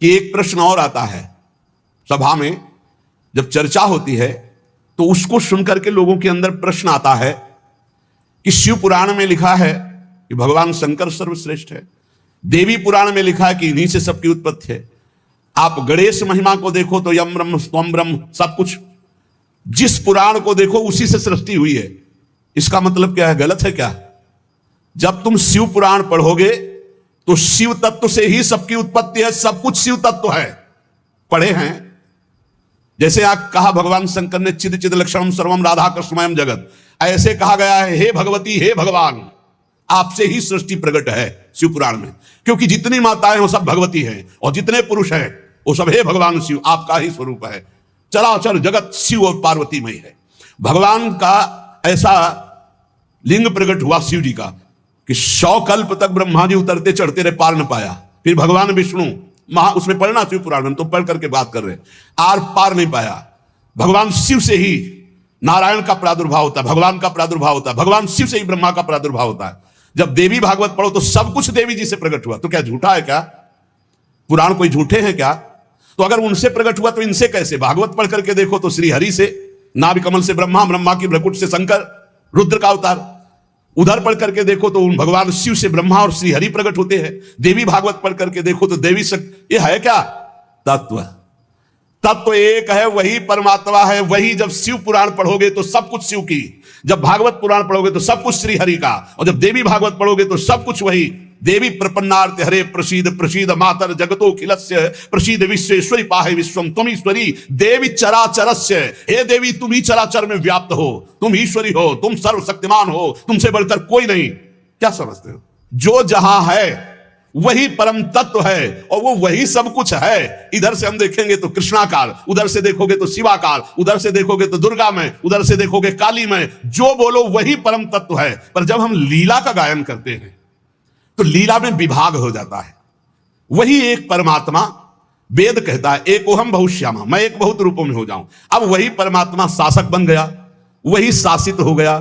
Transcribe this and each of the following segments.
कि एक प्रश्न और आता है सभा में, जब चर्चा होती है तो उसको सुनकर के लोगों के अंदर प्रश्न आता है कि शिव पुराण में लिखा है कि भगवान शंकर सर्वश्रेष्ठ है, देवी पुराण में लिखा है कि इन्हीं से सबकी उत्पत्ति है, आप गणेश महिमा को देखो तो यम ब्रह्म स्वम ब्रह्म, सब कुछ जिस पुराण को देखो उसी से सृष्टि हुई है। इसका मतलब क्या है? गलत है क्या? जब तुम शिव पुराण पढ़ोगे तो शिव तत्व से ही सबकी उत्पत्ति है, सब कुछ शिव तत्व है। पढ़े हैं, जैसे आप कहा भगवान शंकर ने चिद चिद लक्षणम सर्वम राधा कृष्णमयम जगत, ऐसे कहा गया है हे भगवती हे भगवान, आपसे ही सृष्टि प्रकट है शिव पुराण में, क्योंकि जितनी माताएं वो सब भगवती हैं और जितने पुरुष हैं वो सब हे भगवान शिव, आपका ही स्वरूप है। चराचर जगत शिव और पार्वती में है। भगवान का ऐसा लिंग प्रकट हुआ शिव जी का कि 100 कल्प तक ब्रह्मा जी उतरते चढ़ते रहे, पार न पाया। फिर भगवान विष्णु उसमें पढ़ना शिव पुराण में, तो पढ़ करके बात कर रहे, आर पार नहीं पाया। भगवान शिव से ही नारायण का प्रादुर्भाव होता है, भगवान का प्रादुर्भाव होता है, भगवान शिव से ही ब्रह्मा का प्रादुर्भाव होता है। जब देवी भागवत पढ़ो तो सब कुछ देवी जी से प्रकट हुआ, तो क्या झूठा है क्या? पुराण कोई झूठे हैं क्या? तो अगर उनसे प्रकट हुआ तो इनसे कैसे? भागवत पढ़ करके देखो तो श्री हरि से, नाभि कमल से ब्रह्मा, ब्रह्मा की भ्रकुट से शंकर, रुद्र का अवतार। उधर पढ़ करके देखो तो उन भगवान शिव से ब्रह्मा और श्री हरि प्रकट होते हैं। देवी भागवत पढ़ करके देखो तो देवी शक्ति। ये है क्या? तत्व। तत्व एक है, वही परमात्मा है। वही जब शिव पुराण पढ़ोगे तो सब कुछ शिव की, जब भागवत पुराण पढ़ोगे तो सब कुछ श्री हरि का, और जब देवी भागवत पढ़ोगे तो सब कुछ वही। देवी प्रपन्नार्थ हरे प्रसीद प्रसीद मातर जगतो खिलस्य प्रसीद विश्वेश्वरी पाहे विश्वम तुम ईश्वरी देवी चराचरस्य। हे देवी तुम ही चराचर में व्याप्त हो, तुम ईश्वरी हो, तुम सर्वशक्तिमान हो, तुमसे बढ़कर कोई नहीं। क्या समझते हो? जो जहां है वही परम तत्व है और वो वही सब कुछ है। इधर से हम देखेंगे तो कृष्णाकार, उधर से देखोगे तो शिवाकार, उधर से देखोगे तो दुर्गा में, उधर से देखोगे काली में। जो बोलो वही परम तत्व है। पर जब हम लीला का गायन करते हैं तो लीला में विभाग हो जाता है। वही एक परमात्मा, वेद कहता है एकोहम बहुश्यामा, मैं एक बहुत रूपों में हो जाऊं। अब वही परमात्मा शासक बन गया, वही शासित हो गया,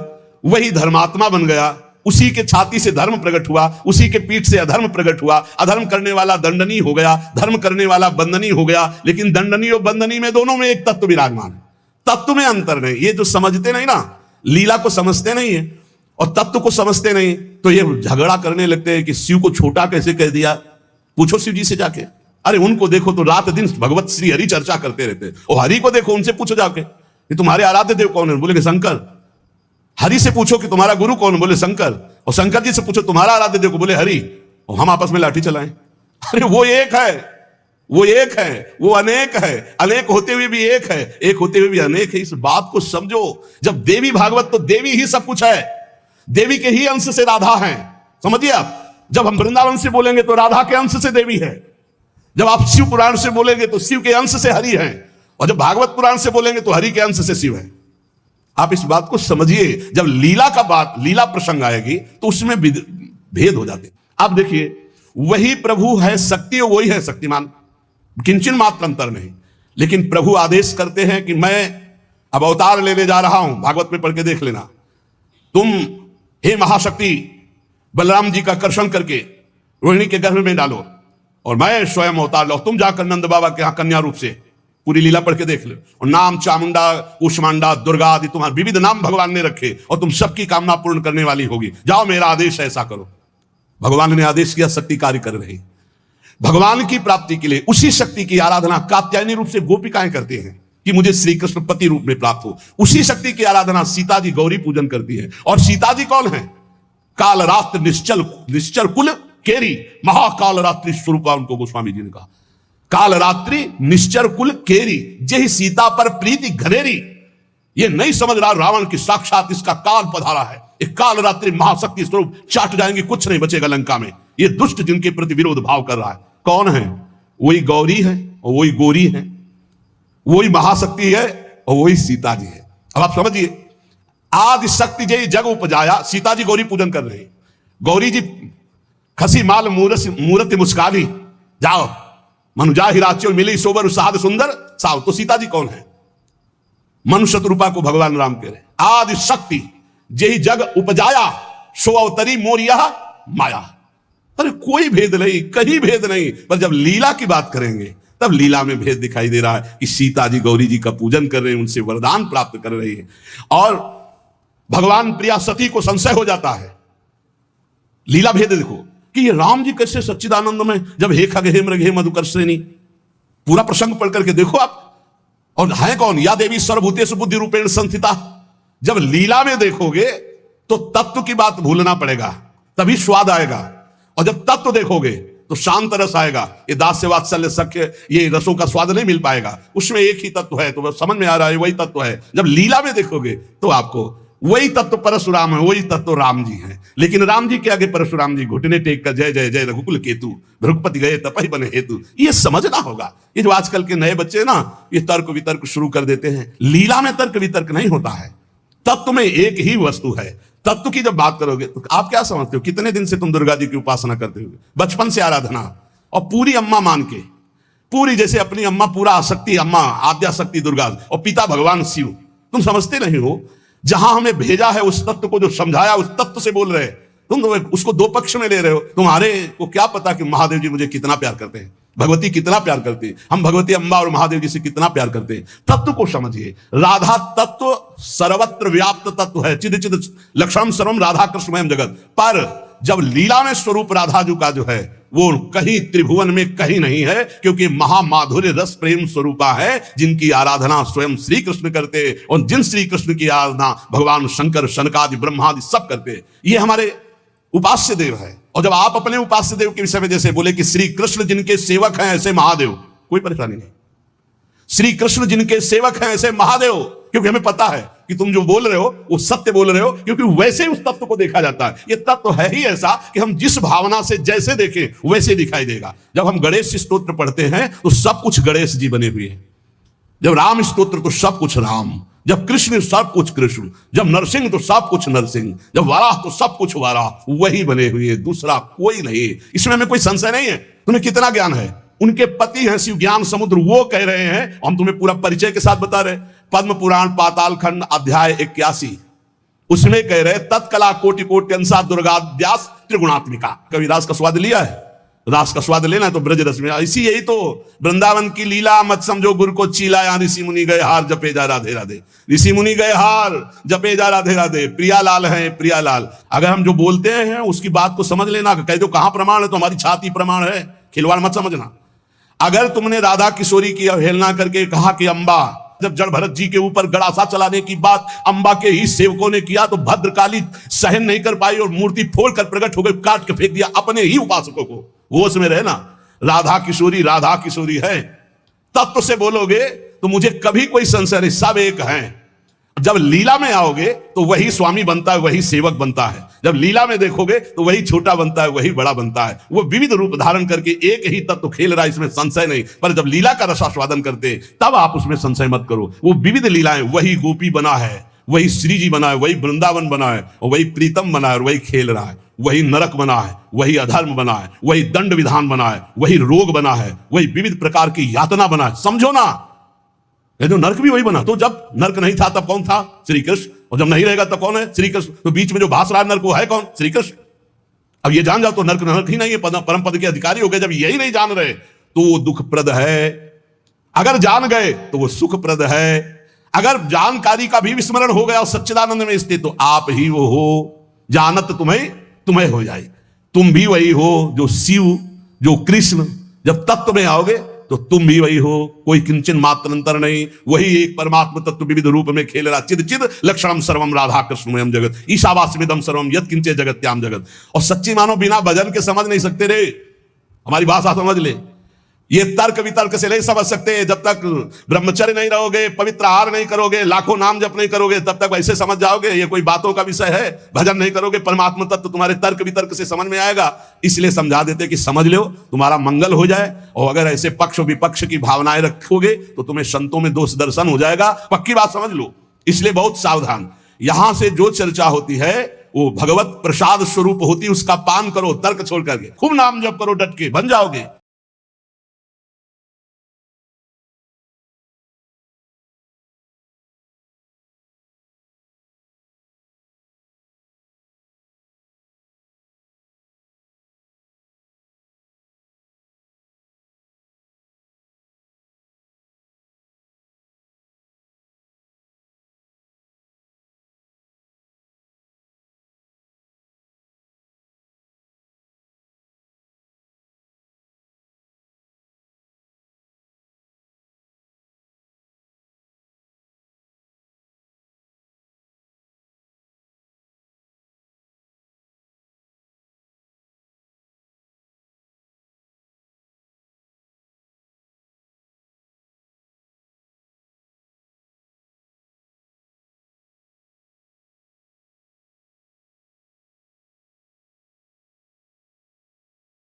वही धर्मात्मा बन गया। उसी के छाती से धर्म प्रकट हुआ, उसी के पीठ से अधर्म प्रकट हुआ। अधर्म करने वाला दंडनीय हो गया, धर्म करने वाला बंदनीय हो गया। लेकिन दंडनीय और बंदनीय में दोनों में एक तत्व विराजमान है, तत्व में अंतर नहीं। ये जो समझते नहीं ना, लीला को समझते नहीं है और तत्व को समझते नहीं, तो ये झगड़ा करने लगते हैं कि शिव को छोटा कैसे कह दिया। पूछो शिव जी से जाके। अरे उनको देखो तो रात दिन भगवत श्री हरि चर्चा करते रहते, और हरि को देखो, उनसे पूछो जाके कि तुम्हारे आराध्य देव कौन है, बोलेंगे शंकर। हरि से पूछो कि तुम्हारा गुरु कौन, बोले शंकर। और शंकर जी से पूछो तुम्हारा आराध्य देव को, बोले हरि। और हम आपस में लाठी चलाएं। अरे वो एक है, वो एक है, वो अनेक है। अनेक होते हुए भी एक है, एक होते हुए भी अनेक है। इस बात को समझो। जब देवी भागवत तो देवी ही सब कुछ है, देवी के ही अंश से राधा है। समझिए आप, जब हम वृंदावन से बोलेंगे तो राधा के अंश से देवी है। जब आप शिव पुराण से बोलेंगे तो शिव के अंश से हरि है, और जब भागवत पुराण से बोलेंगे तो हरि के अंश से शिव है। आप इस बात को समझिए। जब लीला का बात, लीला प्रसंग आएगी तो उसमें भेद हो जाते। आप देखिए, वही प्रभु है शक्ति, वही है शक्तिमान, किंचन मात्र अंतर नहीं। लेकिन प्रभु आदेश करते हैं कि मैं अब अवतार लेने जा रहा हूं। भागवत में पढ़ के देख लेना। तुम हे महाशक्ति बलराम जी का कर्षण करके रोहिणी के गर्भ में डालो, और मैं स्वयं अवतार लो। तुम जाकर नंद बाबा के यहां कन्या रूप से पूरी लीला पढ़ के देख लो। और नाम चामुंडा, कुष्मांडा, दुर्गा आदि तुम्हारे विविध नाम भगवान ने रखे, और तुम सबकी कामना पूर्ण करने वाली होगी। जाओ मेरा आदेश ऐसा करो। भगवान ने आदेश किया, शक्ति कार्य कर रही। भगवान की प्राप्ति के लिए उसी शक्ति की आराधना कात्यायनी रूप से गोपिकाएं करते हैं कि मुझे श्री कृष्ण पति रूप में प्राप्त हो। उसी शक्ति की आराधना सीता जी गौरी पूजन करती है। और सीता जी कौन है? काल रात्र निश्चर कुल केरी, महाकाल रात्रि स्वरूपा उनको गोस्वामी जी ने कहा। काल रात्रि निश्चर कुल केरी, जय सीता पर प्रीति घनेरी। ये नहीं समझ रहा रावण की साक्षात इसका काल पधारा है। एक काल रात्रि महाशक्ति स्वरूप चाट जाएंगे, कुछ नहीं बचेगा लंका में। ये दुष्ट जिनके प्रति विरोध भाव कर रहा है, कौन है? वही गौरी है और वही गोरी है, वही महाशक्ति है और वही सीता जी है। अब आप समझिए, आदि शक्ति जय जग उपजाया। सीता जी गौरी पूजन कर रहे हैं। गौरी जी खसी माल मूर्त मुस्काली, जाओ मनुजा हिराच्यो मिली सोबर साध सुंदर साव। तो सीता जी कौन है? मनुष्य रूपा को भगवान राम कह रहे। आदि शक्ति जय जग उपजाया, सो अवतरी मोर यह माया। अरे कोई भेद नहीं, कहीं भेद नहीं। पर जब लीला की बात करेंगे तब लीला में भेद दिखाई दे रहा है कि सीता जी गौरी जी का पूजन कर रहे हैं, उनसे वरदान प्राप्त कर रही है, और भगवान प्रिया सती को संशय हो जाता है। लीला भेद देखो कि ये राम जी कैसे सच्चिदानंद में, जब हे खगे मृगे मधुकर्षिणी, पूरा प्रसंग पढ़ करके देखो आप। और है कौन? या देवी सर्वभूतेषु बुद्धि रूपेण संस्थिता। जब लीला में देखोगे तो तत्व की बात भूलना पड़ेगा, तभी स्वाद आएगा। और जब तत्व देखोगे तो शांत रस आएगा। ये दास्य वात्सल्य सख्य, ये रसों का स्वाद नहीं मिल पाएगा। उसमें एक ही तत्व है, तो वह समझ में आ रहा है वही तत्व है। जब लीला में देखोगे तो आपको वही तत्व परशुराम है, वही तत्व राम जी हैं। लेकिन राम जी के आगे परशुराम जी घुटने टेक कर जय जय जय रघुकुल केतु, भृगुपति गए तपहि बने हेतु, ये समझना होगा। ये जो आजकल के नए बच्चे ना, ये तर्क वितर्क शुरू कर देते हैं। लीला में तर्क वितर्क नहीं होता है, तत्व में एक ही वस्तु है। तत्व की जब बात करोगे तो आप क्या समझते हो? कितने दिन से तुम दुर्गा जी की उपासना करते हो? बचपन से आराधना, और पूरी अम्मा मान के, पूरी जैसे अपनी अम्मा, पूरा आसक्ति अम्मा, आद्याशक्ति दुर्गा, और पिता भगवान शिव। तुम समझते नहीं हो, जहां हमें भेजा है उस तत्व को, जो समझाया उस तत्व से बोल रहे, तुम तो उसको दो पक्ष में ले रहे हो। तुम्हारे को क्या पता कि महादेव जी मुझे कितना प्यार करते हैं, भगवती कितना प्यार करती है, हम भगवती अम्बा और महादेव जी से कितना प्यार करते हैं। तत्व को समझिए। राधा तत्व सर्वत्र व्याप्त तत्व है, चिद चिद लक्षणम सर्वम राधा कृष्णमयम जगत। पर जब लीला में स्वरूप राधा जी का जो है वो कहीं त्रिभुवन में कहीं नहीं है, क्योंकि महामाधुर्य रस प्रेम स्वरूपा है, जिनकी आराधना स्वयं श्री कृष्ण करते, और जिन श्री कृष्ण की आराधना भगवान शंकर, शनकादि, ब्रह्मादि सब करते। ये हमारे उपास्य देव है। और जब आप अपने उपास्य देव के विषय में जैसे बोले कि श्री कृष्ण जिनके सेवक हैं ऐसे महादेव, कोई परेशानी नहीं। श्री कृष्ण जिनके सेवक हैं ऐसे महादेव, क्योंकि हमें पता है कि तुम जो बोल रहे हो वो सत्य बोल रहे हो, क्योंकि वैसे ही उस तत्व को देखा जाता है। ये तत्व है ही ऐसा कि हम जिस भावना से जैसे देखें वैसे दिखाई देगा। जब हम गणेश स्तोत्र पढ़ते हैं तो सब कुछ गणेश जी बने हुए हैं। जब राम स्तोत्र तो सब कुछ राम, जब कृष्ण सब कुछ कृष्ण, जब नरसिंह तो सब कुछ नरसिंह, जब वाराह तो सब कुछ वाराह, वही बने हुए, दूसरा कोई नहीं। इसमें हमें कोई संशय नहीं है। तुम्हें कितना ज्ञान है? उनके पति हैं शिव ज्ञान समुद्र, वो कह रहे हैं, हम तुम्हें पूरा परिचय के साथ बता रहे। पद्म पुराण पाताल खंड अध्याय 81, उसमें कह रहे तत्कला कोटि कोटि अंसा दुर्गाद्यास त्रिगुणात्मिका। कभी रास का स्वाद लिया है? रास का स्वाद लेना है तो ब्रज रस में। इसी यही तो वृंदावन की लीला, मत समझो गुरु को चीला, यहाँ ऋषि मुनि गए हार जपे जा राधे राधे, ऋषि मुनि गए हार जपे जा राधे राधे। प्रियालाल है प्रियालाल। अगर हम जो बोलते हैं उसकी बात को समझ लेना। कह दो कहां प्रमाण है, तो हमारी छाती प्रमाण है, खिलवाड़ मत समझना। अगर तुमने राधा किशोरी की अवहेलना करके कहा कि अम्बा, जब जड़ भरत जी के ऊपर गड़ासा चलाने की बात अम्बा के ही सेवकों ने किया तो भद्रकाली सहन नहीं कर पाई और मूर्ति फोड़कर प्रकट हो गई, काट के फेंक दिया अपने ही उपासकों को। होश में रहना, राधा किशोरी है। तत्व से बोलोगे तो मुझे कभी कोई संशय नहीं, सब एक हैं। जब लीला में आओगे तो वही स्वामी बनता है, वही सेवक बनता है। जब लीला में देखोगे तो वही छोटा बनता है, वही बड़ा बनता है। वो विविध रूप धारण करके एक ही तत्व खेल रहा है, इसमें संशय नहीं। पर जब लीला का रसास्वादन करते तब आप उसमें संशय मत करो। वो विविध लीलाएं, वही गोपी बना है, वही श्री जी बना है, वही वृंदावन बना है, और वही प्रीतम बना है, और वही खेल रहा है। वही नरक बना है, वही अधर्म बना है, वही दंड विधान बना है, वही रोग बना है, वही विविध प्रकार की यातना बना है। समझो ना, ये जो नरक भी वही बना। तो जब नरक नहीं था तब कौन था? श्री कृष्ण। और जब नहीं रहेगा तब कौन है? श्री कृष्ण। तो बीच में जो भास रहा है नरक वो है कौन? श्री कृष्ण। अब ये जान जाओ तो नरक नरक ही नहीं है, परम पद के अधिकारी हो गए। जब यही नहीं जान रहे तो वो दुखप्रद है, अगर जान गए तो वो सुखप्रद है। अगर जानकारी का भी विस्मरण हो गया और सच्चिदानंद में स्थित तो आप ही वो हो, जानत तुम्हें हो जाए। तुम भी वही हो जो शिव, जो कृष्ण। जब तत्व में आओगे तो तुम भी वही हो, कोई किंचन मात्र अंतर नहीं। वही एक परमात्मा तत्व विविध रूप में खेल रहा। चिद चिद लक्षणम सर्वम राधा कृष्णमयम जगत, ईशावास्यमिदं सर्वम यत् किंचे जगत्याम जगत। और सच्ची मानो बिना भजन के समझ नहीं सकते रे। हमारी भाषा समझ ले। ये तर्क वितर्क से नहीं समझ सकते। जब तक ब्रह्मचर्य नहीं रहोगे, पवित्र आहार नहीं करोगे, लाखों नाम जप नहीं करोगे, तब तक वैसे समझ जाओगे ये कोई बातों का विषय है। भजन नहीं करोगे, परमात्मा तत्व तुम्हारे तर्क वितर्क से समझ में आएगा। इसलिए समझा देते कि समझ लो, तुम्हारा मंगल हो जाए। और अगर ऐसे पक्ष विपक्ष की भावनाएं रखोगे तो तुम्हें संतों में दोष दर्शन हो जाएगा। पक्की बात समझ लो। इसलिए बहुत सावधान। यहां से जो चर्चा होती है वो भगवत प्रसाद स्वरूप होती, उसका पान करो तर्क छोड़ करके। खूब नाम जप करो, डट के बन जाओगे।